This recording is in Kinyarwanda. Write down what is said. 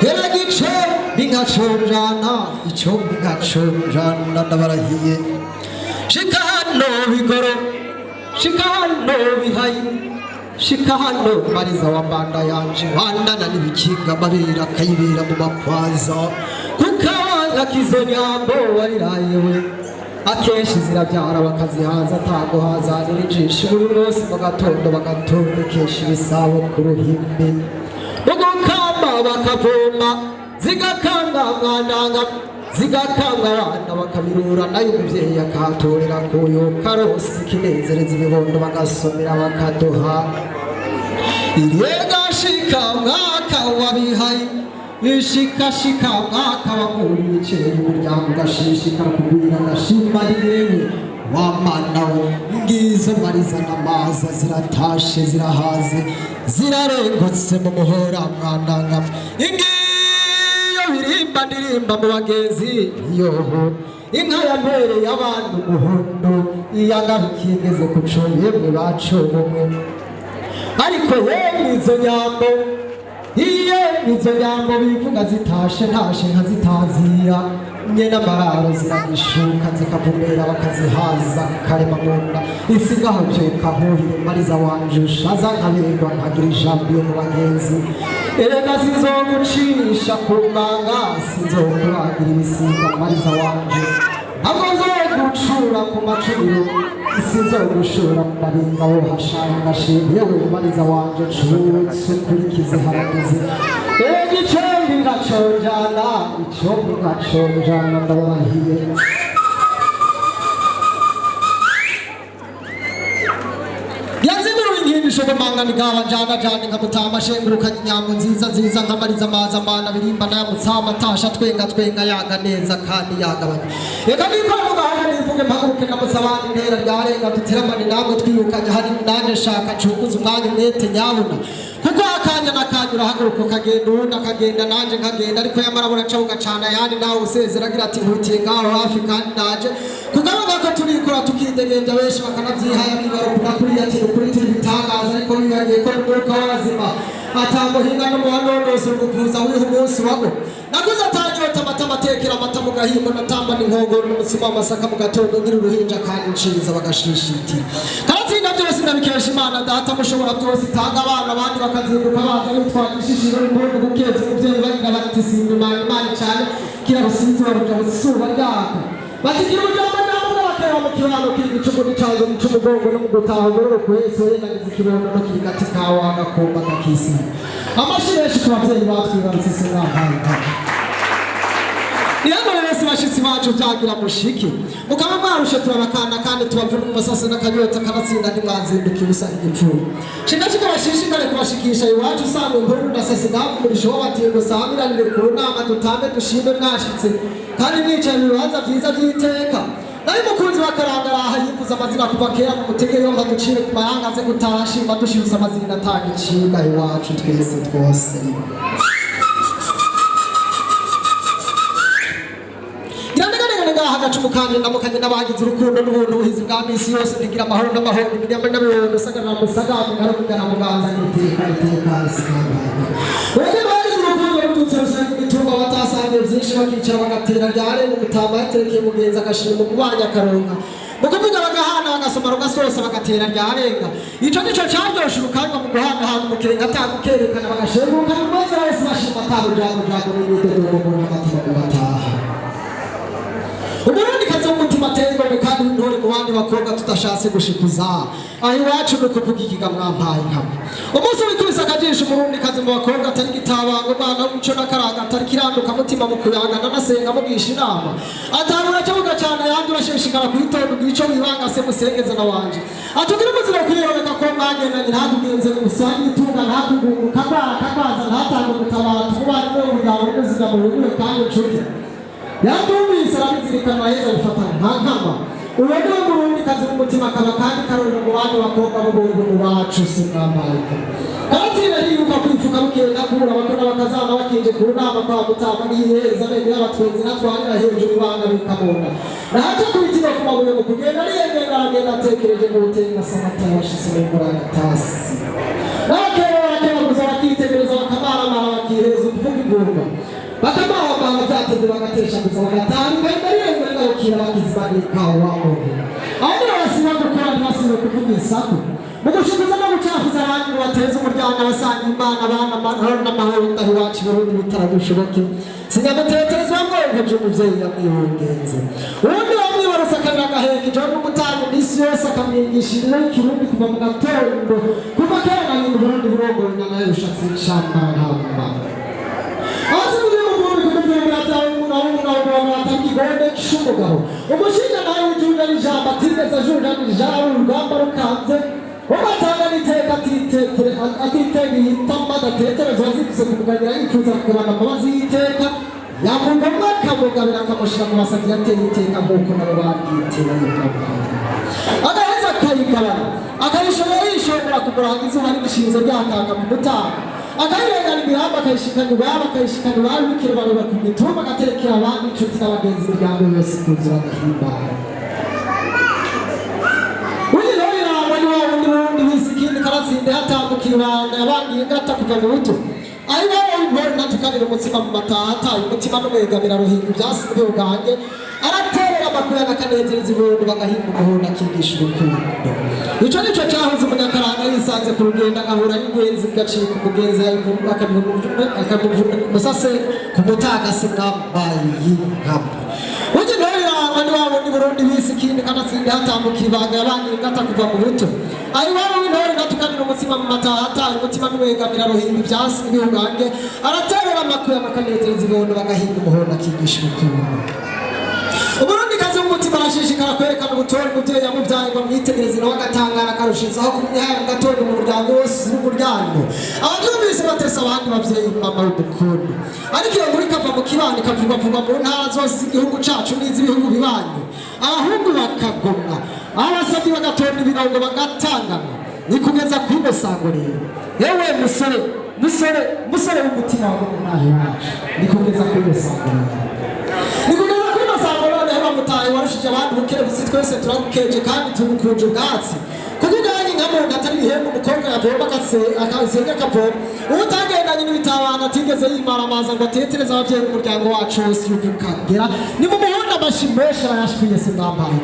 Heragicho bingachorana icho bingachorana ndabarahiye shikano bigoro shikano bihai shikano mariza wambanda yanje wandana nibikinga mabira kayibira mu bakwaza kukawa kizonyambo warirayewe akeshi zirabyara bakazihaza tago hazanira ijisho buri rose bagatondo bagatondekesha ibisabo ku ruhimbi bagokamba bakavoma zigakanga mwananga zigakanga abana bakabirura nayo umuvyeyi akahatorera koyo karosi kinezereza ibibondo bagasomera bakaduha iriyegashika mwaka wabihaye ishikashika mwaka wamurikiye umuryango gashishikara kugwira gashima rirewe wamanawe ngizo mariza namaza ziratashe zirahaze zirarengutse mu muhora mwananga ingiyo birimba ndirimba mu bagenzi yoho inka yampereye abantu umuhondo iyagarukiye igeze ku cumi yemwe bacomomwe ariko yemwe izo nyambo izo nyambo bivuga zitashe ntashe nkazitazira nyena mararo ziragishuka zikavumera bakazihaza karema munda isigaho byuka nkuhire mariza wanje ushaza nkaberwa nkagira ijambo yo mu bagenzi erega sizogucisha ku manga sinzokuragira ibisiga mariza wanje ntabwo nzogucura ku macuriro sinzogushora mu maringa wo hashanga yewe mariza wanje cutse kurikize haragize igicombi ngacojana icombi ngacojana ndabarahiye Shobomanga nigaba jana jana nkabutama shenguruka nyambo nziza nziza nkamariza amaza amana birimba na mutsama tasha twenga yaga neza kandi yagabanye reka niko mugahana nivuge mpaguruke namusabandi ntera ryarenga tuteramane namwe twirukanye hari nande shaka cukuza umwanya mwete nyabuna kuko akanya nakanyura haguruka kagenda undi akagenda nanje nkagenda ariko yamarabura cawuga cana yandi nawe usezera agira ati nkutiye ngaho hafi kandi naje kugabaga ko turikora tukidegenja benshi bakanavyihaya bigarukura kuri ati ukuri turi bitangaza ariko bibagiye ko n'umwuka w'abazima atamuhinga n'umuhanonozi umuvuza w'iho umunsi wago naguze atanyota matamatekera amata mu gahimbo natamba n'inkongoro n'umutsima w'amasaka mu gatondo ngira uruhinja kandi nciriza bagashishitira karatsinda byose ndabikesha Imana data mushobora byose itanga abana abandi bakazinduka baza bitwaje ishishiro n'impundu gukeza umuvyeyi bagira bati simba Imana cyane kira rusinzi baruja busuba ryaka batigira ujambo mu kirano k'igicugu cyazo mu cyumugongo no mu gutaha gororo kwese yenagize kibondo no kigati kawa agakomba kakisi amashireshi kubavyeyi batwibarutse sinahanga Yego rese bashitsi bacu byagira mushiki mukaba mwarushe turabakanda kandi tubavuna mu masase n'akanyota kabatsinda ntimwanzinduka ubusa igipfuru shika bashishikare kubashikisha iwacu usanga inkuru ndasase ndavurisha wo batingo samirane ku nama dutambe dushime mwashitse kandi mwicaye mu bibanza byiza by'iteka nayo mukunzi bakarangara yifuza amazina kuva kera mu mutege yo baducire ku mahanga aze gutashima dushiruza amazina atanga ikiga iwacu twese twose hagacumukanye namukanye n'abagize urukundo n'ubuntu buhizi bwa misi yose ndigira amahoro n'amahoro imiryango n'abibondo sagara musagara ngarukana muganza n'iteka sikanga wege bagize urukundo rututse rusanga igitumba batasangiye byinshi bakicara bagatera ryare mu gutamba yaterekeye mugenzi agashira mu kubanya akaronka mukuvuga bagahana bagasoma rugasosa bagatera ryarenga ico nico cyaryoshye urukanga mu guhana ahantu mukirenga atagukerekana bagasheruka mu mazi wese bashima atabujago n'imyiteguro mu n'amatima bataha Umurundi kaza umutima tengo kandi ntore mu bandi bakobwa tudashatse gushikuza aho iwacu no kuvuga ikiga mwampaye nkabo umunsi wikubisa akajisha umurundi kaza mu bakobwa atari gitabango bana umuco nakaranga atari kiranduka mutima mu kuyangana nasenga mugisha inama atabura cyuga cyane yandi urashishikara kuyitonda gico wibanga se musengeza na wanje atugira muzira kwiyobeka ko mwagenda ntakugenze usanga itunga ntakugunguka kabaza ntatanga gutabara kubana no mugabo n'uzina mu rugo kandi nshuti yatumvise arabizirikana aheza gufatana nta nkama uwo ni umurundi kazi n'umutima kaba kandi karorero mu bandi bakobwa b'ubuntu mu bacu sinambarika abatsinda yibuka kwifuka bukenda kubura abakora bakazana bakinje ku nama kwa mutama n'ihereza bene y'abatwenzi natwanira hejuru ibanga bikamunda nahaje kubitima ku mabuye mu kugenda ariyengenda aragenda atekereje mu butenga samata yashyize mu muragatasi nakera barakera gusa bakitegereza bakamara bakiheza uvuga n'ibirunga bakamaho abantu byateze bagatesha gusa bagatanga imbere y'ukira bakizibagirika wamuntu aho niho basiba gukora ntibasibe kuvuga isaku mu gushukuza no gucafuza abantu bateza umuryango abasanga imana abana amahoro n'amahoro ndaho iwacu Burundi bitaragushoboke sinyamutekerezwa ngo nkeje umuvyeyi yamwibungenze ubundi wamwibaruse akabira agaheka ijoro n'umutanga imisi yose akamwigishirira ikirundi kuva mu gatondo kuva kera na nyina Burundi burongoranya nayo rushatse ishamba ntamba umugabo umushinga nawe w'igihugu n'ijambo atigeze ajurira n'ijambo urugamba rukanze ugatanga n'iteka atitega ihitamo adatekereza waziguze kumuganira yifuza kugabana amabazi y'iteka yakumva akamugabira akamushyira mu basabyi yateye iteka nk'uko nabo baryitera agaheza akayigabana akayishobora yishobora kuguranga izuba n'igishinzo ryakanga mu gutanga akayirengana imirambo akayishikana iwabo akayishikana iwabo bikira bareba ku mitumba agaterekera abandi inshuti n'abagenzi imiryango yose kuzura agahimbara unyiraho irangwa ni wa wundi wundi wisi ikindi karatsinde hatambuka ibanga yabangiye ingata kuva mu buto ari wowe w'impore natukanira umutsima mu mataha ataye umutima n'umwegamira ruhinga ibyasize ubwange araterera amakuru y'akanezereza ibuntu bagahinga umuhunda akigisha urukundo ico nico cyahuze umunyakaranga yisanze ku rugendo agahura n'ingenzi gacika umugenzi akamuvuna umusase ku mutagasi mwambaye y'inkabo ujye nawe irangwa ni wa wundi Burundi bisi ikindi kanatsinda hatambuka ibanga yabangiye ingata kuva mu buto ari wowe w'intore natukanira umutsima mu mataha ataye umutima n'umwegamira ruhinga ibyasize ubwange araterera amakuru y'akanezereza ibuntu bagahinga umuhunda akigisha urukundo Uburundi kazi umutima arashishikara kwerekana ubutore umuvyeyi yamuvyaye ngo mwitegereze nawe agatangara akarushizaho kumwihaye mu gatondo mu muryango wose n'umuryango abavyumvise batesa abandi bavyeyi mama w'ubukundu ariko iyo nkuru ikava mu kibani ikavugwavugwa mu ntara zose z'igihugu cacu n'iz'ibihugu bibanyi abahungu bakagomwa abasabyi bagatonda ibirango bagatangana ni kugeza kuri ino sango rero yewe musore w'umutima wawe n'aho wacu ni kugeza kuri ino sango rero mutaye warushije abantu bukerebutse twese turagukeje kandi tugukunje ubwatsi kuko uganye nkamuntu atari bihemba umukobwa yavoma akasenga akavoma utagendanye n'ibitabana atigeze yimara amazi ngo atetereze abavyeyi n'umuryango wacu wose yuvukagera ni mu muhunda amashimesha bayashwiye se mwambaye